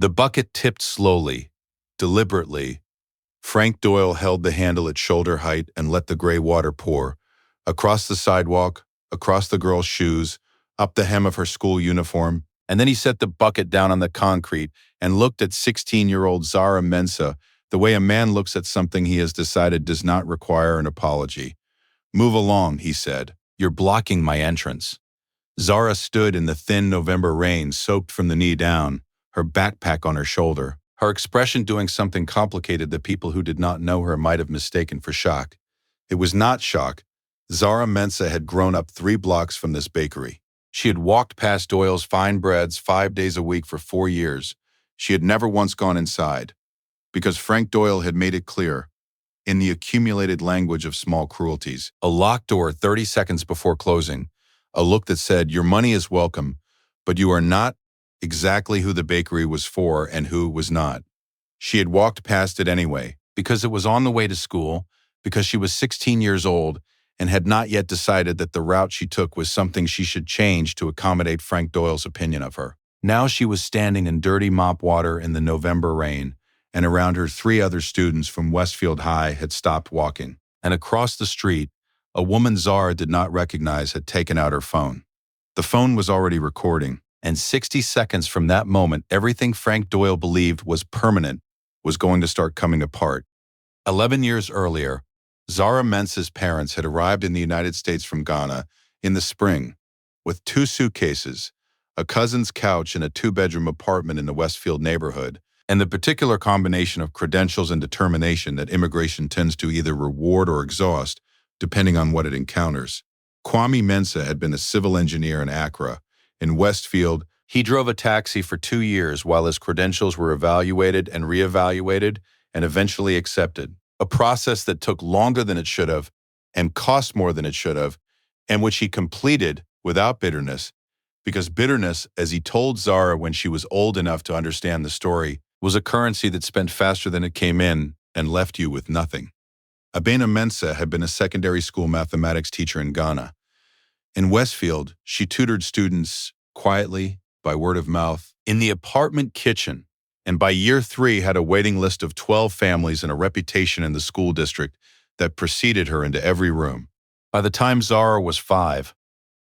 The bucket tipped slowly, deliberately. Frank Doyle held the handle at shoulder height and let the gray water pour across the sidewalk, across the girl's shoes, up the hem of her school uniform, and then he set the bucket down on the concrete and looked at 16-year-old Zara Mensah the way a man looks at something he has decided does not require an apology. "Move along," he said. "You're blocking my entrance." Zara stood in the thin November rain, soaked from the knee down, her backpack on her shoulder, her expression doing something complicated that people who did not know her might have mistaken for shock. It was not shock. Zara Mensah had grown up 3 blocks from this bakery. She had walked past Doyle's fine breads 5 days a week for 4 years. She had never once gone inside, because Frank Doyle had made it clear, in the accumulated language of small cruelties, a locked door 30 seconds before closing, a look that said, "Your money is welcome, but you are not exactly who the bakery was for and who was not." She had walked past it anyway, because it was on the way to school, because she was 16 years old and had not yet decided that the route she took was something she should change to accommodate Frank Doyle's opinion of her. Now she was standing in dirty mop water in the November rain, and around her 3 other students from Westfield High had stopped walking. And across the street, a woman Zara did not recognize had taken out her phone. The phone was already recording, and 60 seconds from that moment, everything Frank Doyle believed was permanent was going to start coming apart. 11 years earlier, Zara Mensah's parents had arrived in the United States from Ghana in the spring with 2 suitcases, a cousin's couch in a 2-bedroom apartment in the Westfield neighborhood, and the particular combination of credentials and determination that immigration tends to either reward or exhaust, depending on what it encounters. Kwame Mensah had been a civil engineer in Accra. In Westfield, he drove a taxi for 2 years while his credentials were evaluated and reevaluated and eventually accepted, a process that took longer than it should have and cost more than it should have, and which he completed without bitterness, because bitterness, as he told Zara when she was old enough to understand the story, was a currency that spent faster than it came in and left you with nothing. Abena Mensah had been a secondary school mathematics teacher in Ghana. In Westfield, she tutored students quietly, by word of mouth, in the apartment kitchen, and by year 3 had a waiting list of 12 families and a reputation in the school district that preceded her into every room. By the time Zara was 5,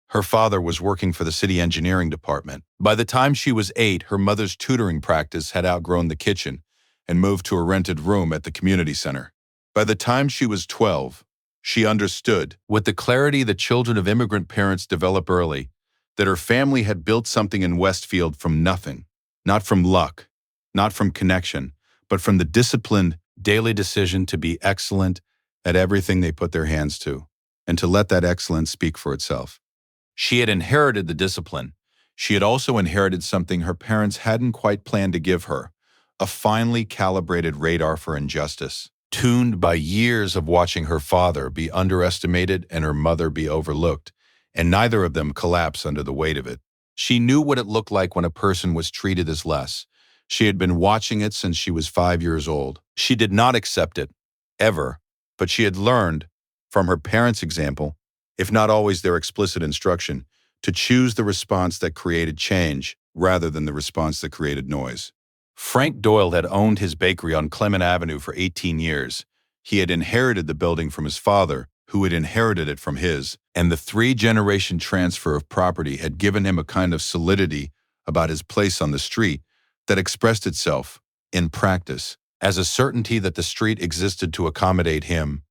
her father was working for the city engineering department. By the time she was 8, her mother's tutoring practice had outgrown the kitchen and moved to a rented room at the community center. By the time she was 12, she understood, with the clarity that children of immigrant parents develop early, that her family had built something in Westfield from nothing, not from luck, not from connection, but from the disciplined daily decision to be excellent at everything they put their hands to, and to let that excellence speak for itself. She had inherited the discipline. She had also inherited something her parents hadn't quite planned to give her, a finely calibrated radar for injustice, tuned by years of watching her father be underestimated and her mother be overlooked, and neither of them collapse under the weight of it. She knew what it looked like when a person was treated as less. She had been watching it since she was 5 years old. She did not accept it, ever, but she had learned, from her parents' example, if not always their explicit instruction, to choose the response that created change rather than the response that created noise. Frank Doyle had owned his bakery on Clement Avenue for 18 years. He had inherited the building from his father, who had inherited it from his, and the 3-generation transfer of property had given him a kind of solidity about his place on the street that expressed itself, in practice, as a certainty that the street existed to accommodate him,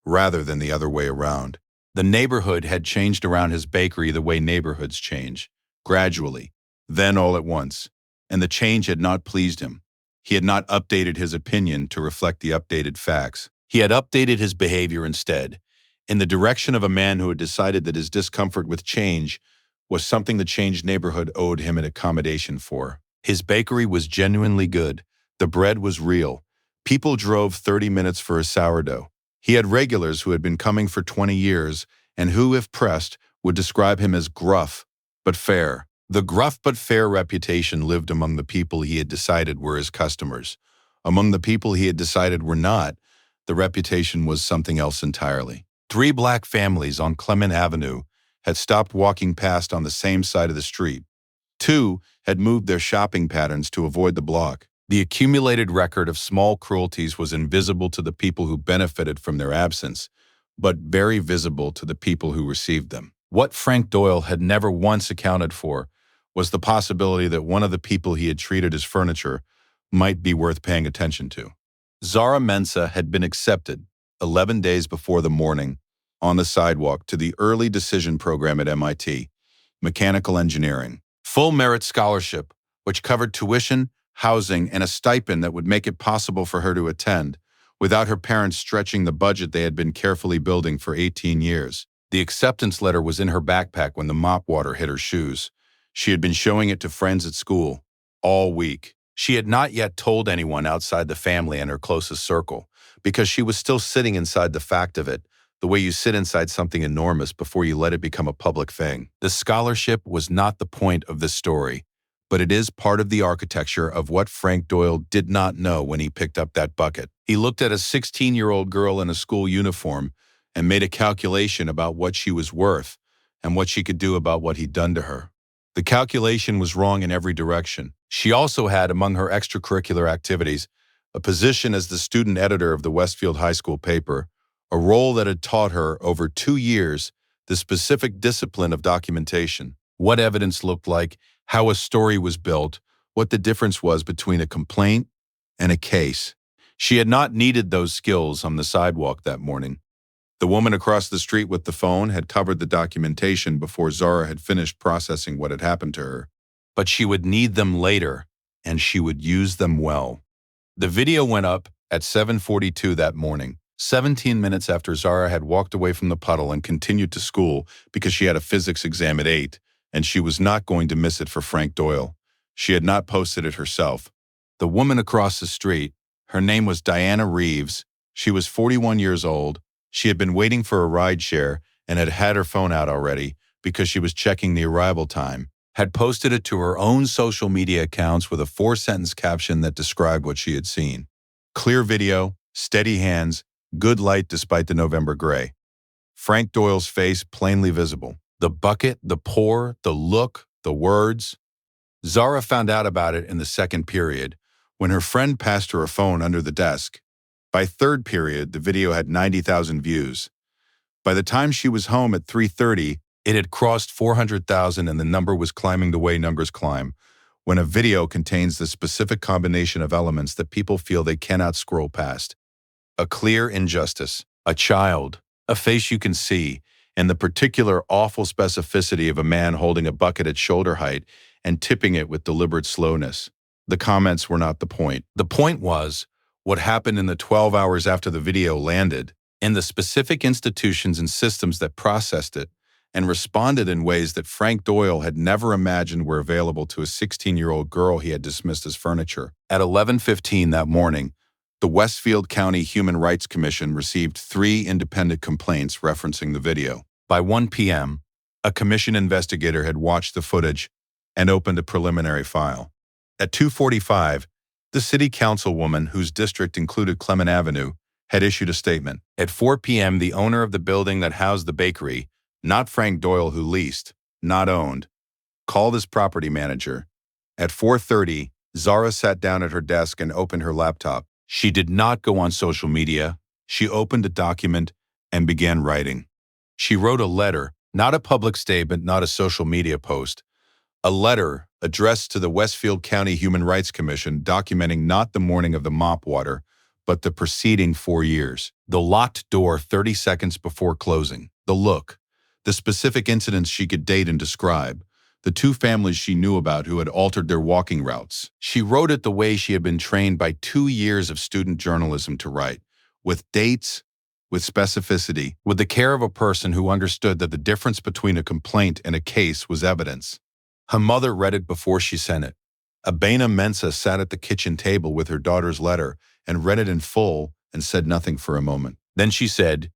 rather than the other way around. The neighborhood had changed around his bakery the way neighborhoods change, gradually, then all at once, and the change had not pleased him. He had not updated his opinion to reflect the updated facts. He had updated his behavior instead, in the direction of a man who had decided that his discomfort with change was something the changed neighborhood owed him an accommodation for. His bakery was genuinely good. The bread was real. People drove 30 minutes for a sourdough. He had regulars who had been coming for 20 years and who, if pressed, would describe him as gruff but fair. The gruff but fair reputation lived among the people he had decided were his customers. Among the people he had decided were not, the reputation was something else entirely. 3 black families on Clement Avenue had stopped walking past on the same side of the street. 2 had moved their shopping patterns to avoid the block. The accumulated record of small cruelties was invisible to the people who benefited from their absence, but very visible to the people who received them. What Frank Doyle had never once accounted for was the possibility that one of the people he had treated as furniture might be worth paying attention to. Zara Mensah had been accepted 11 days before the morning on the sidewalk to the early decision program at MIT, mechanical engineering. Full merit scholarship, which covered tuition, housing, and a stipend that would make it possible for her to attend, without her parents stretching the budget they had been carefully building for 18 years. The acceptance letter was in her backpack when the mop water hit her shoes. She had been showing it to friends at school all week. She had not yet told anyone outside the family and her closest circle, because she was still sitting inside the fact of it, the way you sit inside something enormous before you let it become a public thing. The scholarship was not the point of this story, but it is part of the architecture of what Frank Doyle did not know when he picked up that bucket. He looked at a 16-year-old girl in a school uniform and made a calculation about what she was worth and what she could do about what he'd done to her. The calculation was wrong in every direction. She also had, among her extracurricular activities, a position as the student editor of the Westfield High School paper, a role that had taught her over 2 years the specific discipline of documentation, what evidence looked like, how a story was built, what the difference was between a complaint and a case. She had not needed those skills on the sidewalk that morning. The woman across the street with the phone had covered the documentation before Zara had finished processing what had happened to her. But she would need them later, and she would use them well. The video went up at 7:42 that morning, 17 minutes after Zara had walked away from the puddle and continued to school because she had a physics exam at 8, and she was not going to miss it for Frank Doyle. She had not posted it herself. The woman across the street, her name was Diana Reeves. She was 41 years old. She had been waiting for a rideshare and had had her phone out already because she was checking the arrival time, had posted it to her own social media accounts with a 4-sentence caption that described what she had seen. Clear video, steady hands, good light despite the November gray. Frank Doyle's face plainly visible. The bucket, the pour, the look, the words. Zara found out about it in the second period, when her friend passed her a phone under the desk. By third period, the video had 90,000 views. By the time she was home at 3:30, it had crossed 400,000 and the number was climbing the way numbers climb, when a video contains the specific combination of elements that people feel they cannot scroll past. A clear injustice, a child, a face you can see, and the particular awful specificity of a man holding a bucket at shoulder height and tipping it with deliberate slowness. The comments were not the point. The point was what happened in the 12 hours after the video landed, and the specific institutions and systems that processed it and responded in ways that Frank Doyle had never imagined were available to a 16-year-old girl he had dismissed as furniture. At 11:15 that morning, the Westfield County Human Rights Commission received 3 independent complaints referencing the video. By 1 p.m., a commission investigator had watched the footage and opened a preliminary file. At 2:45, the city councilwoman, whose district included Clement Avenue, had issued a statement. At 4 p.m., the owner of the building that housed the bakery, not Frank Doyle who leased, not owned, called his property manager. At 4:30, Zara sat down at her desk and opened her laptop. She did not go on social media. She opened a document and began writing. She wrote a letter, not a public statement, not a social media post, a letter addressed to the Westfield County Human Rights Commission documenting not the morning of the mop water, but the preceding 4 years. The locked door 30 seconds before closing. The look. The specific incidents she could date and describe. The 2 families she knew about who had altered their walking routes. She wrote it the way she had been trained by 2 years of student journalism to write, with dates, with specificity, with the care of a person who understood that the difference between a complaint and a case was evidence. Her mother read it before she sent it. Abena Mensah sat at the kitchen table with her daughter's letter and read it in full and said nothing for a moment. Then she said,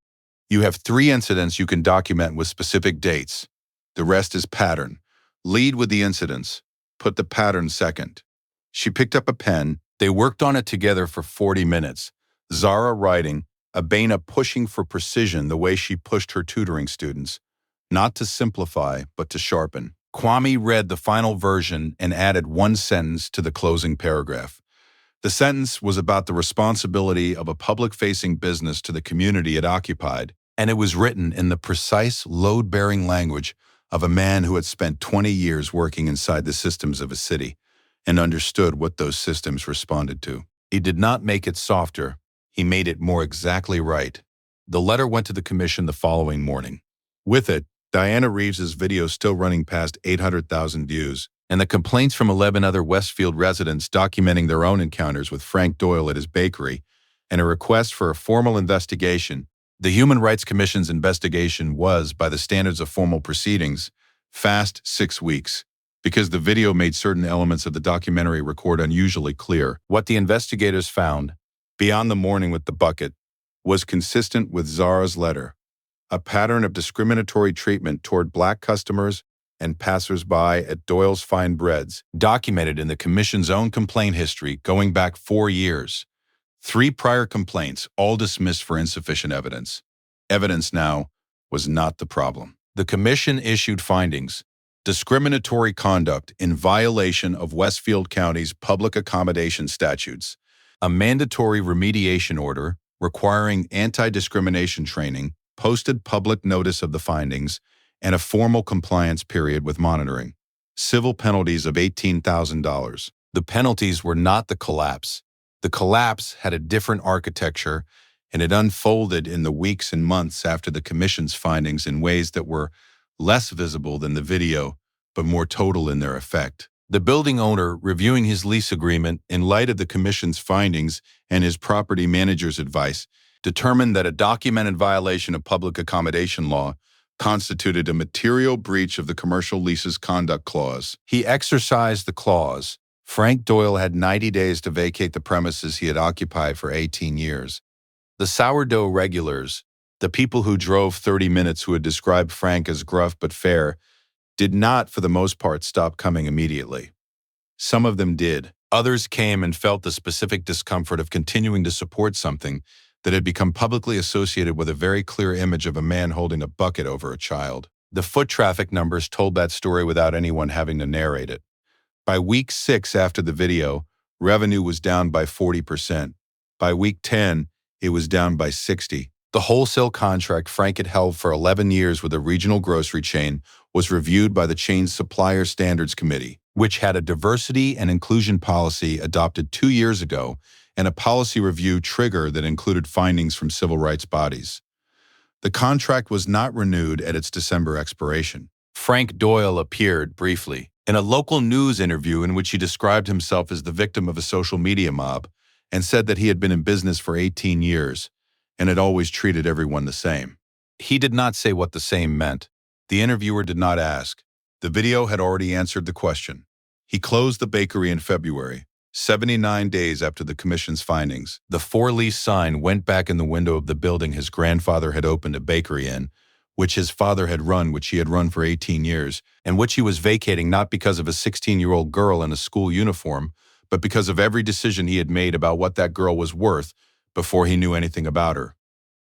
"You have 3 incidents you can document with specific dates. The rest is pattern. Lead with the incidents. Put the pattern second." She picked up a pen. They worked on it together for 40 minutes. Zara writing, Abena pushing for precision the way she pushed her tutoring students, not to simplify, but to sharpen. Kwame read the final version and added one sentence to the closing paragraph. The sentence was about the responsibility of a public-facing business to the community it occupied, and it was written in the precise, load-bearing language of a man who had spent 20 years working inside the systems of a city and understood what those systems responded to. He did not make it softer. He made it more exactly right. The letter went to the commission the following morning. With it, Diana Reeves's video still running past 800,000 views, and the complaints from 11 other Westfield residents documenting their own encounters with Frank Doyle at his bakery, and a request for a formal investigation. The Human Rights Commission's investigation was, by the standards of formal proceedings, fast 6 weeks, because the video made certain elements of the documentary record unusually clear. What the investigators found, beyond the morning with the bucket, was consistent with Zara's letter, a pattern of discriminatory treatment toward Black customers and passers-by at Doyle's Fine Breads, documented in the Commission's own complaint history going back 4 years. 3 prior complaints, all dismissed for insufficient evidence. Evidence now was not the problem. The Commission issued findings: discriminatory conduct in violation of Westfield County's public accommodation statutes, a mandatory remediation order requiring anti-discrimination training, posted public notice of the findings, and a formal compliance period with monitoring. Civil penalties of $18,000. The penalties were not the collapse. The collapse had a different architecture, and it unfolded in the weeks and months after the Commission's findings in ways that were less visible than the video, but more total in their effect. The building owner, reviewing his lease agreement in light of the Commission's findings and his property manager's advice, determined that a documented violation of public accommodation law constituted a material breach of the commercial lease's conduct clause. He exercised the clause. Frank Doyle had 90 days to vacate the premises he had occupied for 18 years. The sourdough regulars, the people who drove 30 minutes who had described Frank as gruff but fair, did not, for the most part, stop coming immediately. Some of them did. Others came and felt the specific discomfort of continuing to support something that had become publicly associated with a very clear image of a man holding a bucket over a child. The foot traffic numbers told that story without anyone having to narrate it. By week 6 after the video, revenue was down by 40%. By week 10, it was down by 60%. The wholesale contract Frank had held for 11 years with a regional grocery chain was reviewed by the chain's Supplier Standards Committee, which had a diversity and inclusion policy adopted 2 years ago and a policy review trigger that included findings from civil rights bodies. The contract was not renewed at its December expiration. Frank Doyle appeared briefly in a local news interview in which he described himself as the victim of a social media mob and said that he had been in business for 18 years and had always treated everyone the same. He did not say what the same meant. The interviewer did not ask. The video had already answered the question. He closed the bakery in February, 79 days after the Commission's findings. The for-lease sign went back in the window of the building his grandfather had opened a bakery in, which his father had run, which he had run for 18 years, and which he was vacating not because of a 16-year-old girl in a school uniform, but because of every decision he had made about what that girl was worth before he knew anything about her.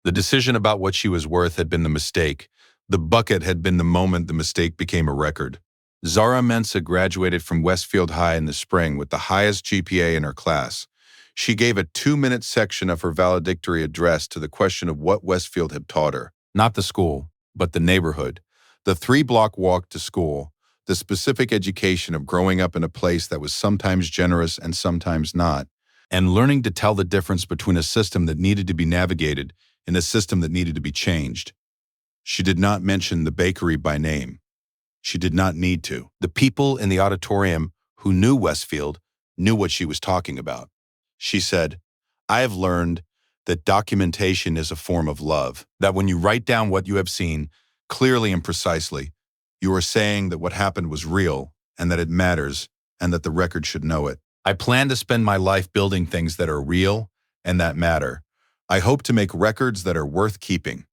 The decision about what she was worth had been the mistake. The bucket had been the moment the mistake became a record. Zara Mensah graduated from Westfield High in the spring with the highest GPA in her class. She gave a 2-minute section of her valedictory address to the question of what Westfield had taught her. Not the school, but the neighborhood. The 3-block walk to school. The specific education of growing up in a place that was sometimes generous and sometimes not. And learning to tell the difference between a system that needed to be navigated and a system that needed to be changed. She did not mention the bakery by name. She did not need to. The people in the auditorium who knew Westfield knew what she was talking about. She said, "I have learned that documentation is a form of love, that when you write down what you have seen, clearly and precisely, you are saying that what happened was real and that it matters and that the record should know it. I plan to spend my life building things that are real and that matter. I hope to make records that are worth keeping."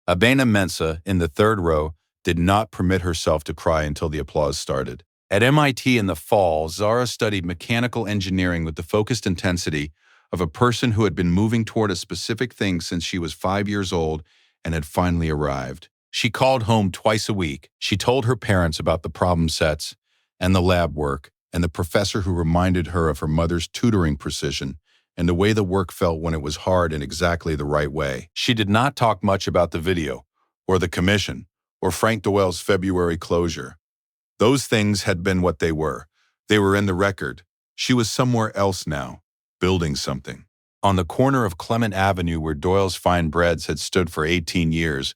Abena Mensah, in the 3rd row, did not permit herself to cry until the applause started. At MIT in the fall, Zara studied mechanical engineering with the focused intensity of a person who had been moving toward a specific thing since she was 5 years old and had finally arrived. She called home twice a week. She told her parents about the problem sets and the lab work and the professor who reminded her of her mother's tutoring precision and the way the work felt when it was hard in exactly the right way. She did not talk much about the video, or the commission, or Frank Doyle's February closure. Those things had been what they were. They were in the record. She was somewhere else now, building something. On the corner of Clement Avenue where Doyle's Fine Breads had stood for 18 years,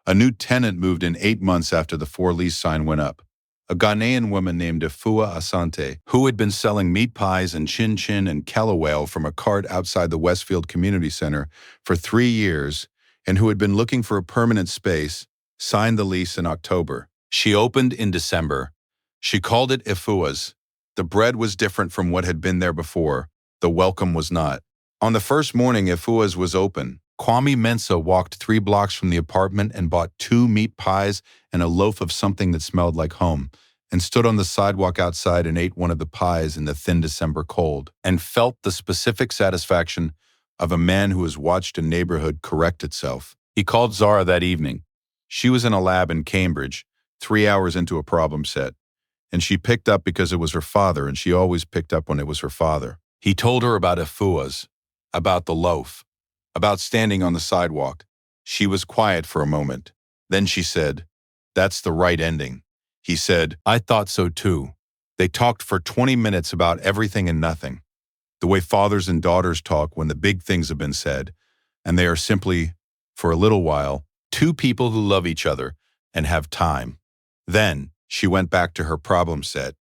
a new tenant moved in 8 months after the for-lease sign went up. A Ghanaian woman named Efua Asante, who had been selling meat pies and chin-chin and kelawale from a cart outside the Westfield Community Center for 3 years and who had been looking for a permanent space, signed the lease in October. She opened in December. She called it Efua's. The bread was different from what had been there before. The welcome was not. On the first morning Efua's was open, Kwame Mensah walked 3 blocks from the apartment and bought 2 meat pies and a loaf of something that smelled like home, and stood on the sidewalk outside and ate one of the pies in the thin December cold, and felt the specific satisfaction of a man who has watched a neighborhood correct itself. He called Zara that evening. She was in a lab in Cambridge, 3 hours into a problem set, and she picked up because it was her father, and she always picked up when it was her father. He told her about Efua's, about the loaf, about standing on the sidewalk. She was quiet for a moment. Then she said, "That's the right ending." He said, "I thought so too." They talked for 20 minutes about everything and nothing, the way fathers and daughters talk when the big things have been said, and they are simply, for a little while, 2 people who love each other and have time. Then she went back to her problem set.